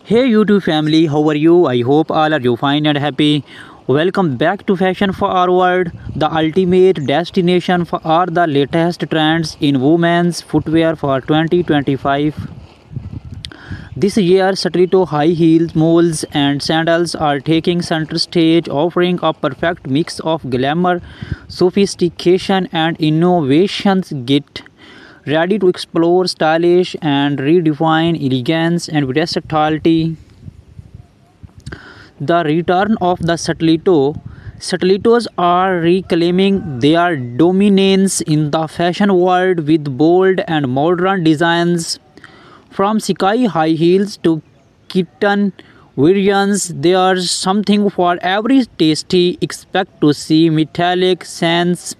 Hey YouTube family, how are you? I hope all are you fine and happy. Welcome back to Fashion Forward, the ultimate destination for all the latest trends in women's footwear for 2025. This year, stiletto high heels, moles, and sandals are taking center stage, offering a perfect mix of glamour, sophistication, and innovations. Get ready to explore stylish and redefine elegance and versatility. The return of the stiletto. Stilettos are reclaiming their dominance in the fashion world with bold and modern designs. From sky high heels to kitten variants, there's something for every tasty. Expect to see metallic scenes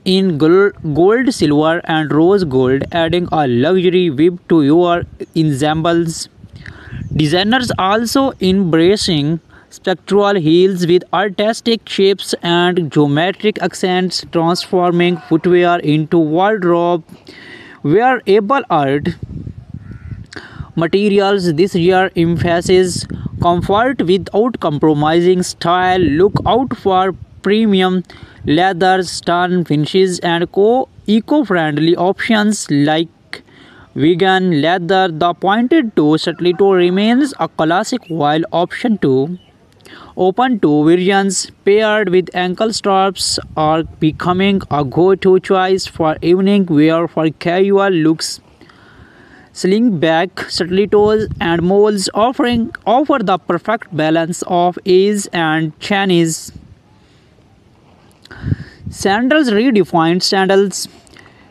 in gold, silver, and rose gold, adding a luxury whip to your ensembles. Designers also embracing spectral heels with artistic shapes and geometric accents, transforming footwear into wardrobe wearable art. Materials this year emphasizes comfort without compromising style. Look out for premium leathers, stun finishes, and eco-friendly options like vegan leather. The pointed toe stiletto remains a classic while option 2 open toe variants paired with ankle straps are becoming a go-to choice for evening wear for casual looks. Slingback stilettos and moles offer the perfect balance of ease and chines. Sandals redefined sandals.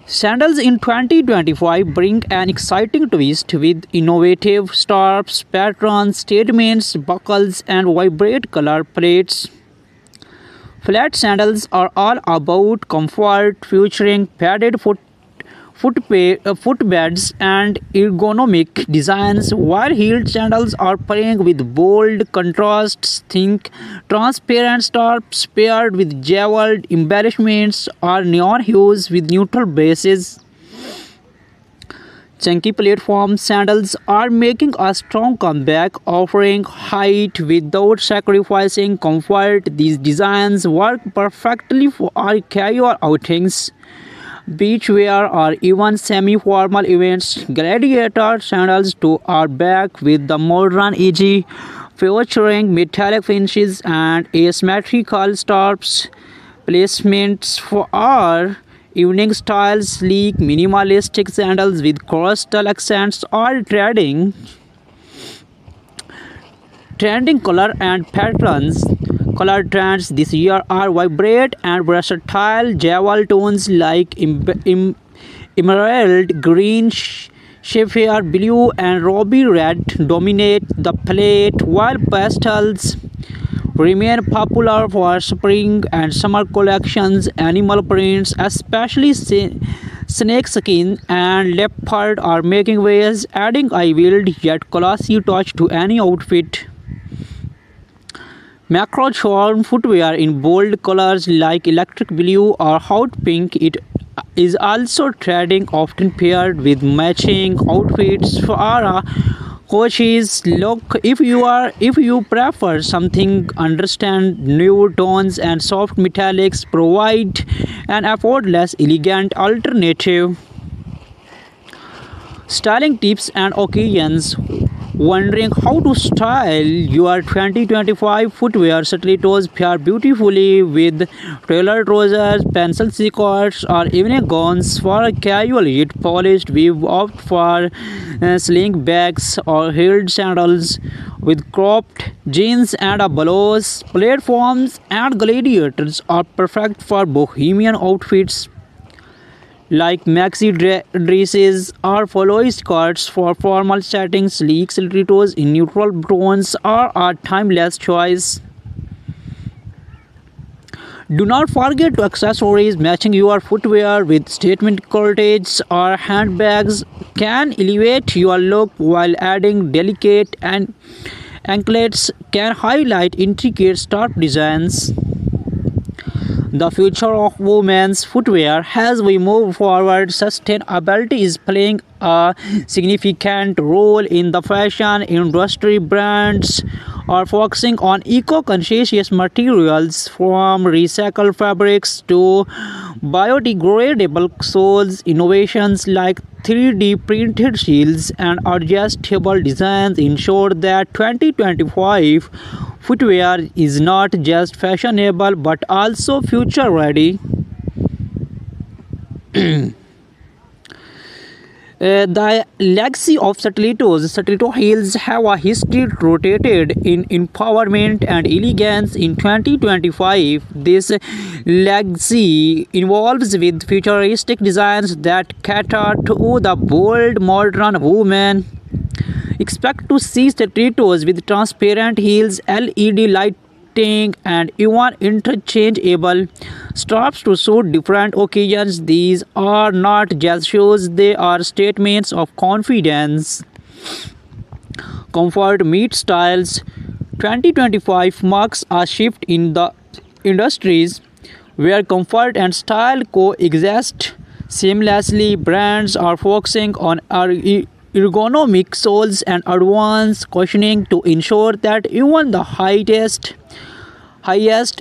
Sandals in 2025 bring an exciting twist with innovative straps, patterns, statements, buckles, and vibrant color palettes. Flat sandals are all about comfort, featuring padded footbeds and ergonomic designs, while heeled sandals are playing with bold contrasts. Think transparent straps paired with jeweled embellishments or neon hues with neutral bases. Chunky platform sandals are making a strong comeback, offering height without sacrificing comfort. These designs work perfectly for our casual outings, beachwear, or even semi-formal events. Gladiator sandals too are back with the modern edgy, featuring metallic finishes and asymmetrical straps. Placements for our evening styles, sleek, minimalistic sandals with coastal accents are trending color and patterns. Color trends this year are vibrant and versatile. Jewel tones like emerald green, sapphire blue, and ruby red dominate the palette, while pastels remain popular for spring and summer collections. Animal prints, especially snakeskin and leopard, are making waves, adding a wild yet classy touch to any outfit. Macro charm footwear in bold colors like electric blue or hot pink. It is also trending, often paired with matching outfits for a coach's look. If you prefer something, understand nude tones and soft metallics provide an effortless, elegant alternative. Styling tips and occasions. Wondering how to style your 2025 footwear? Stilettos pair beautifully with tailored trousers, pencil skirts, or evening gowns. For a casual yet polished, we opt for sling bags or heeled sandals with cropped jeans and a blouse. Platforms and gladiators are perfect for bohemian outfits like maxi dresses or flowy skirts. For formal settings, sleek stilettos in neutral tones are a timeless choice. Do not forget to accessories. Matching your footwear with statement cortege or handbags can elevate your look, while adding delicate and anklets can highlight intricate strap designs. The future of women's footwear as we move forward. Sustainability is playing a significant role in the fashion industry. Brands are focusing on eco-conscious materials from recycled fabrics to biodegradable soles. Innovations like 3D printed shields and adjustable designs ensure that 2025 footwear is not just fashionable but also future ready. The legacy of stiletto heels have a history rooted in empowerment and elegance. In 2025, this legacy involves with futuristic designs that cater to the bold modern woman. Expect to see stilettos with transparent heels, LED lighting, and even interchangeable straps to suit different occasions. These are not just shoes, they are statements of confidence. Comfort meets styles. 2025 marks a shift in the industries where comfort and style coexist seamlessly. Brands are focusing on ergonomic soles and advanced cushioning to ensure that even the highest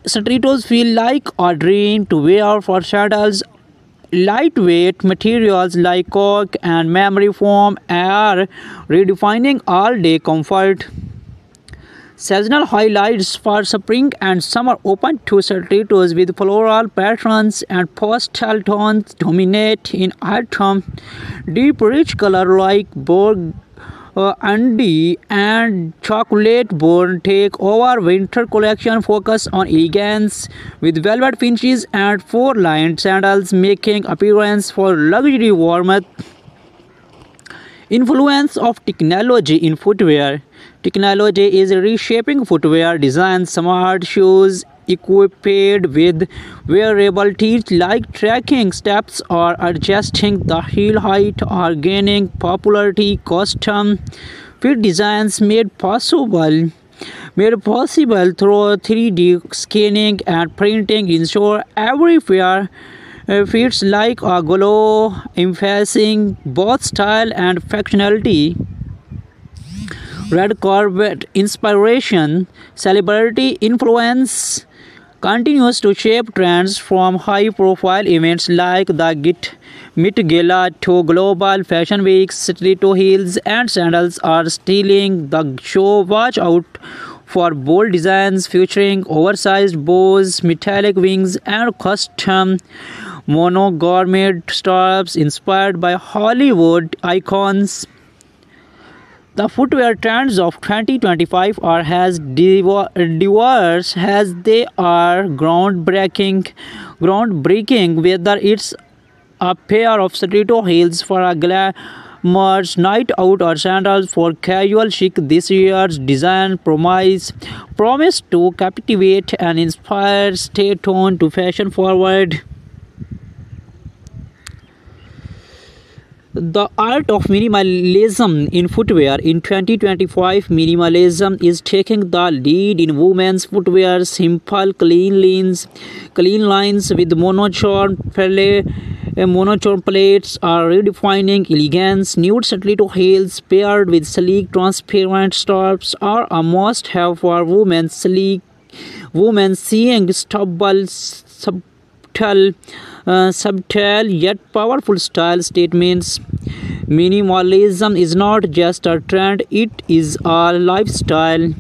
stilettos feel like a dream to wear. For sandals, lightweight materials like cork and memory foam are redefining all-day comfort. Seasonal highlights for spring and summer open to stilettos with floral patterns and pastel tones dominate in autumn. Deep rich color like burgundy and chocolate brown take over. Winter collection focus on elegance with velvet finishes and four-lined sandals making appearance for luxury warmth. Influence of technology in footwear. Technology is reshaping footwear design. Smart shoes equipped with wearable teeth like tracking steps or adjusting the heel height are gaining popularity. Custom fit designs made possible through 3D scanning and printing ensure every pair fits like a glove, emphasizing both style and functionality. Red carpet inspiration. Celebrity influence continues to shape trends from high-profile events like the Met Gala to global fashion weeks. Stiletto heels and sandals are stealing the show. Watch out for bold designs featuring oversized bows, metallic wings, and custom monogrammed straps inspired by Hollywood icons. The footwear trends of 2025 are as diverse as they are groundbreaking. Whether it's a pair of stiletto heels for a glamorous night out or sandals for casual chic, this year's design promise to captivate and inspire. Stay tuned to fashion forward. The art of minimalism in footwear. In 2025, minimalism is taking the lead in women's footwear. Simple, clean lines with monochrome plates are redefining elegance. Nude stiletto heels paired with sleek, transparent straps are a must-have for women. Women seeing subtle yet powerful style statements. Minimalism is not just a trend, it is a lifestyle.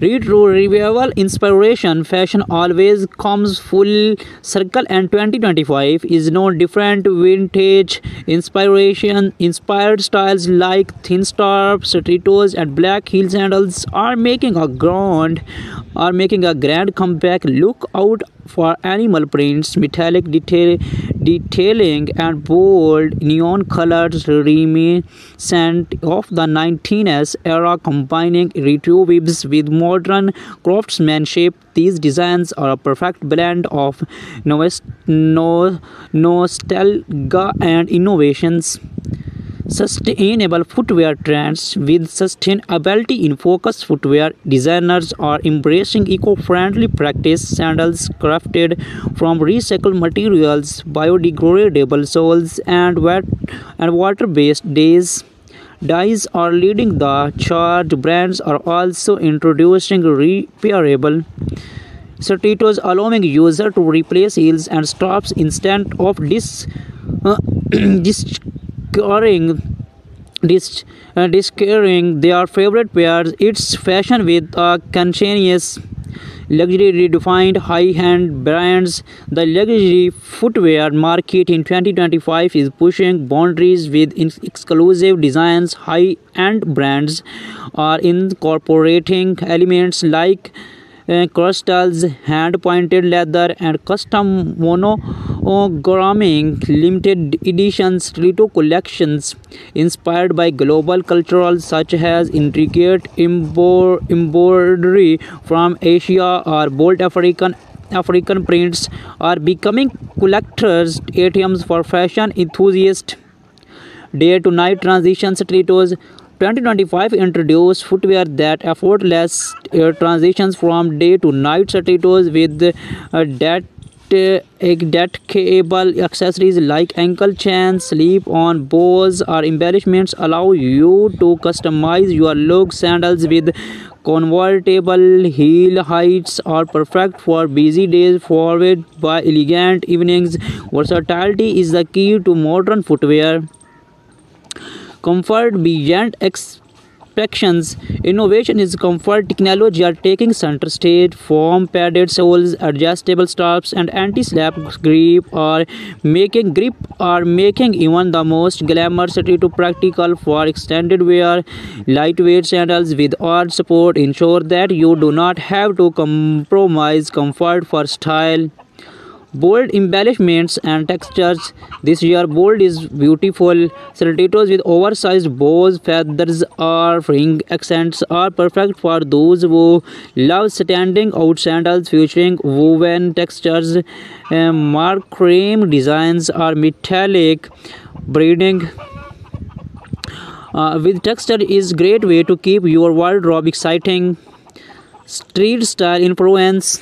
Retro revival inspiration. Fashion always comes full circle and 2025 is no different. Vintage inspiration inspired styles like thin straps, stilettos and black heel sandals are making a grand comeback. Look out for animal prints, metallic detailing and bold neon colors reminiscent of the 19s era, combining retro vibes with modern craftsmanship. These designs are a perfect blend of nostalgia and innovations. sustainable footwear trends. With sustainability in focus, footwear designers are embracing eco-friendly practice. Sandals crafted from recycled materials, biodegradable soles, and water-based dyes are leading the charge. Brands are also introducing repairable stilettos, allowing users to replace heels and straps instead of discarding discarding their favorite pairs. It's fashion with a conscientious luxury redefined high-end brands. The luxury footwear market in 2025 is pushing boundaries with exclusive designs. High-end brands are incorporating elements like crystals, hand-pointed leather, and custom monogramming. Limited edition stiletto collections inspired by global cultural such as intricate embroidery from Asia or bold African prints are becoming collectors' items for fashion enthusiasts. Day to night transition stilettos. 2025 introduced footwear that effortless transitions from day to night stilettos with detachable accessories like ankle chains, slip-on bows, or embellishments allow you to customize your look. Sandals with convertible heel heights are perfect for busy days, followed by elegant evenings. Versatility is the key to modern footwear. Comfort beyond expectations. Innovation is comfort. Technology are taking center stage. Foam padded soles, adjustable straps, and anti-slap grip are making even the most glamorous stiletto practical for extended wear. Lightweight sandals with arch support ensure that you do not have to compromise comfort for style. Bold embellishments and textures. This year, bold is beautiful. Stilettos with oversized bows, feathers, or ring accents are perfect for those who love standing out. Sandals featuring woven textures, mark cream designs, or metallic braiding with texture is great way to keep your wardrobe exciting. Street style influence.